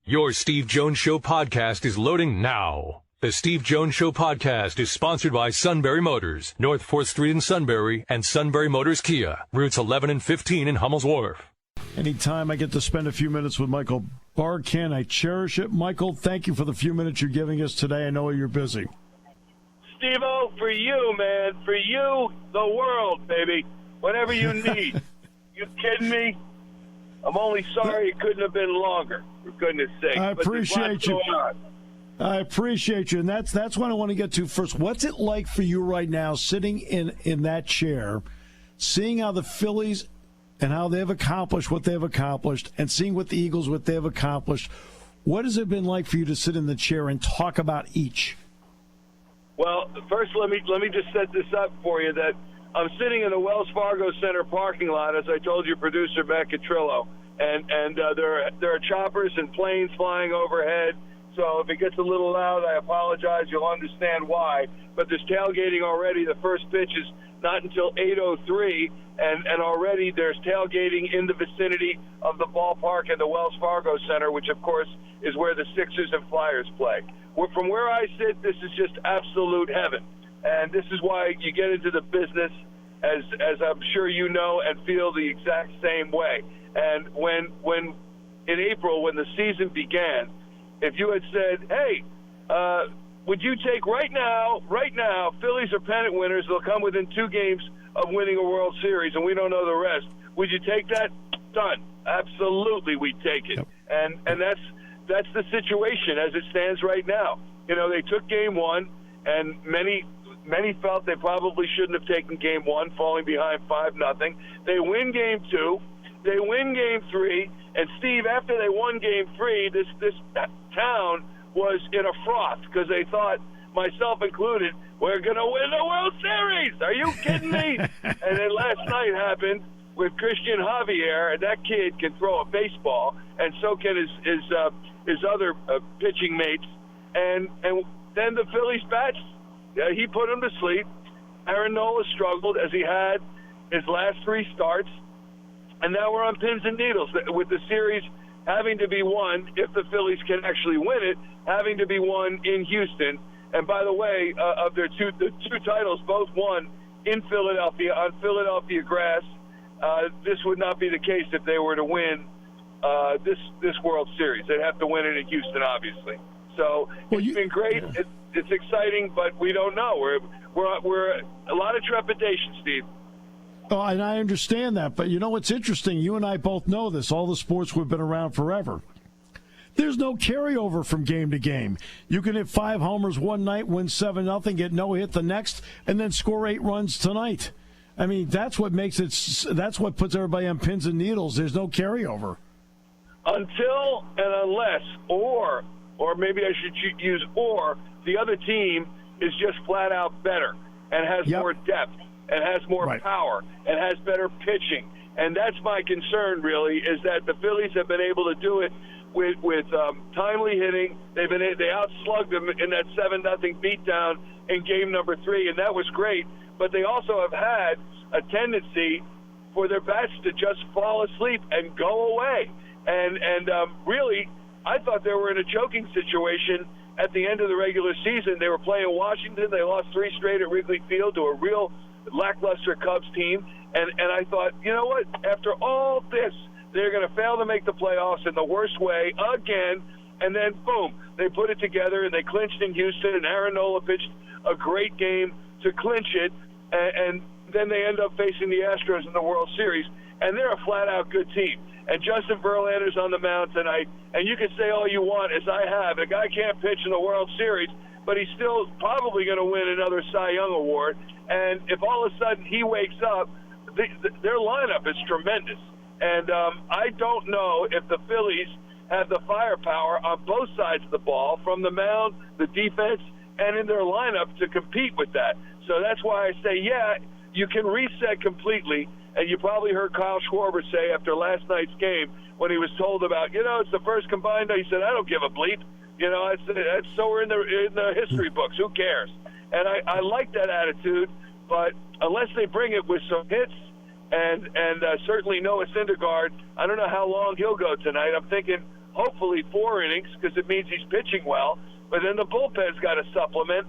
Your Steve Jones Show podcast is loading now. The Steve Jones Show podcast is sponsored by Sunbury Motors, North 4th Street in Sunbury, and Sunbury Motors Kia, routes 11 and 15 in Hummel's Wharf. Anytime I get to spend a few minutes with Michael Barkann, I cherish it. Michael, thank you for the few minutes you're giving us today. I know you're busy. Steve-O, for you, man. For you, the world, baby. Whatever you need. You kidding me? I'm only sorry it couldn't have been longer, for goodness sake. I appreciate you. I appreciate you. And that's what I want to get to first. What's it like for you right now, sitting in that chair, seeing how the Phillies and how they've accomplished what they've accomplished, and seeing what the Eagles, what they've accomplished? What has it been like for you to sit in the chair and talk about each? Well, first, let me just set this up for you, that I'm sitting in the Wells Fargo Center parking lot, as I told your producer, Matt Catrillo, and there are choppers and planes flying overhead. So if it gets a little loud, I apologize. You'll understand why. But there's tailgating already. The first pitch is not until 8:03, and already there's tailgating in the vicinity of the ballpark and the Wells Fargo Center, which, of course, is where the Sixers and Flyers play. From where I sit, this is just absolute heaven. And this is why you get into the business, as I'm sure you know, and feel the exact same way. And when in April, when the season began, if you had said, hey, would you take right now, Phillies are pennant winners, they'll come within 2 games of winning a World Series, and we don't know the rest, would you take that? Done. Absolutely, we'd take it. Yep. And that's the situation as it stands right now. You know, they took Game 1, and many felt they probably shouldn't have taken Game 1, falling behind 5-0. They win Game 2. They win Game 3. And, Steve, after they won Game 3, this town was in a froth because they thought, myself included, we're going to win the World Series. Are you kidding me? And then last night happened with Christian Javier, and that kid can throw a baseball, and so can his other pitching mates. And then the Phillies bats, he put him to sleep. Aaron Nola struggled as he had his last 3 starts. And now we're on pins and needles with the series having to be won, if the Phillies can actually win it, having to be won in Houston. And by the way, of the two titles, both won in Philadelphia, on Philadelphia grass. This would not be the case if they were to win this World Series. They'd have to win it in Houston, obviously. So it's been great. Yeah. It's exciting, but we don't know. We're a lot of trepidation, Steve. Oh, and I understand that, but you know what's interesting? You and I both know this. All the sports we've been around forever. There's no carryover from game to game. You can hit 5 homers one night, win 7-0, get no hit the next, and then score 8 runs tonight. I mean, that's what makes it. That's what puts everybody on pins and needles. There's no carryover. Until and unless, or maybe I should use or, the other team is just flat out better and has more depth and has more power and has better pitching. And that's my concern, really, is that the Phillies have been able to do it with timely hitting. They outslugged them in that 7-0 beatdown in game number 3, and that was great. But they also have had a tendency for their bats to just fall asleep and go away. And really, I thought they were in a choking situation at the end of the regular season. They were playing Washington. They lost 3 straight at Wrigley Field to a real lackluster Cubs team. And I thought, you know what? After all this, they're going to fail to make the playoffs in the worst way again. And then, boom, they put it together, and they clinched in Houston, and Aaron Nola pitched a great game to clinch it. And then they end up facing the Astros in the World Series, and they're a flat-out good team. And Justin Verlander's on the mound tonight, and you can say all you want, as I have. The guy can't pitch in the World Series, but he's still probably going to win another Cy Young Award. And if all of a sudden he wakes up, their lineup is tremendous. And I don't know if the Phillies have the firepower on both sides of the ball, from the mound, the defense, and in their lineup to compete with that. So that's why I say, yeah, you can reset completely. And you probably heard Kyle Schwarber say after last night's game, when he was told about, it's the first combined, he said, I don't give a bleep. I said, that's so we're in the history books. Who cares? And I like that attitude, but unless they bring it with some hits and certainly Noah Syndergaard, I don't know how long he'll go tonight. I'm thinking hopefully 4 innings because it means he's pitching well. But then the bullpen's got to supplement.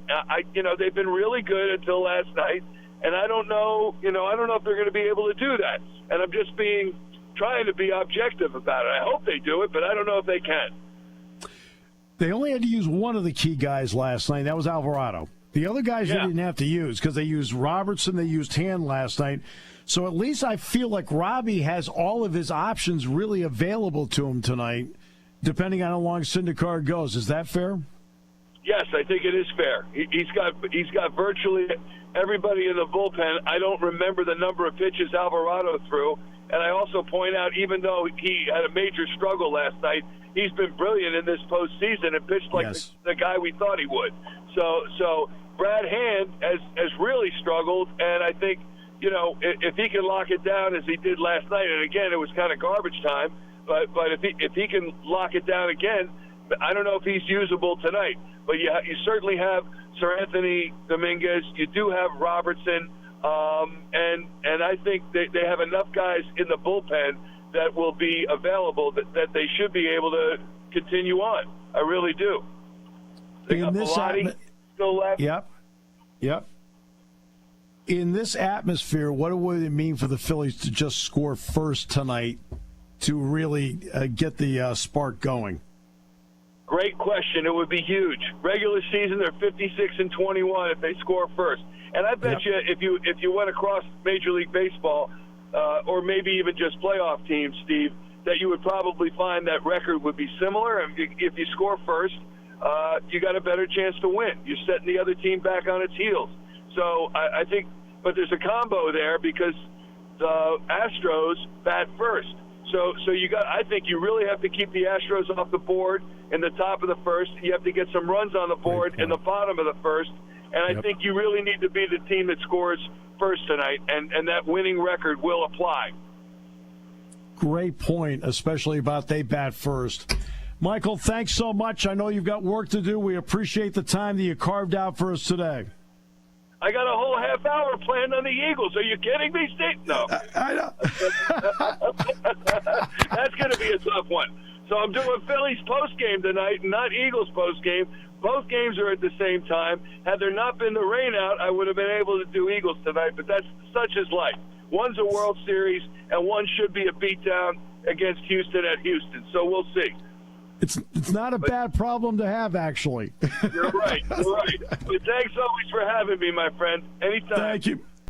They've been really good until last night, and I don't know if they're going to be able to do that. And I'm just trying to be objective about it. I hope they do it, but I don't know if they can. They only had to use one of the key guys last night. That was Alvarado. The other guys they didn't have to use because they used Robertson, they used Hand last night. So at least I feel like Robbie has all of his options really available to him tonight, depending on how long Syndergaard goes. Is that fair? Yes, I think it is fair. He's got virtually everybody in the bullpen. I don't remember the number of pitches Alvarado threw. And I also point out, even though he had a major struggle last night, he's been brilliant in this postseason and pitched like the guy we thought he would. So Brad Hand has really struggled, and I think, if he can lock it down as he did last night, and again, it was kind of garbage time, but if he can lock it down again, I don't know if he's usable tonight. But you certainly have Sir Anthony Dominguez. You do have Robertson, and I think they have enough guys in the bullpen that will be available that they should be able to continue on. I really do. They got Pilati still left. Yep. In this atmosphere, what would it mean for the Phillies to just score first tonight to really get the spark going? Great question. It would be huge. Regular season, they're 56-21 if they score first. And I bet you if you went across Major League Baseball, or maybe even just playoff teams, Steve, that you would probably find that record would be similar. If you score first, you got a better chance to win. You're setting the other team back on its heels. So I think, but there's a combo there because the Astros bat first. So I think you really have to keep the Astros off the board in the top of the first. You have to get some runs on the board in the bottom of the first. And I think you really need to be the team that scores first tonight, and that winning record will apply. Great point, especially about they bat first. Michael, thanks so much. I know you've got work to do. We appreciate the time that you carved out for us today. I got a whole half hour planned on the Eagles. Are you kidding me, Steve? No. I know. That's going to be a tough one. So I'm doing Phillies postgame tonight, not Eagles postgame. Both games are at the same time. Had there not been the rain out, I would have been able to do Eagles tonight, but that's such is life. One's a World Series, and one should be a beatdown against Houston at Houston. So we'll see. It's not a bad problem to have, actually. You're right. But thanks always for having me, my friend. Anytime. Thank you.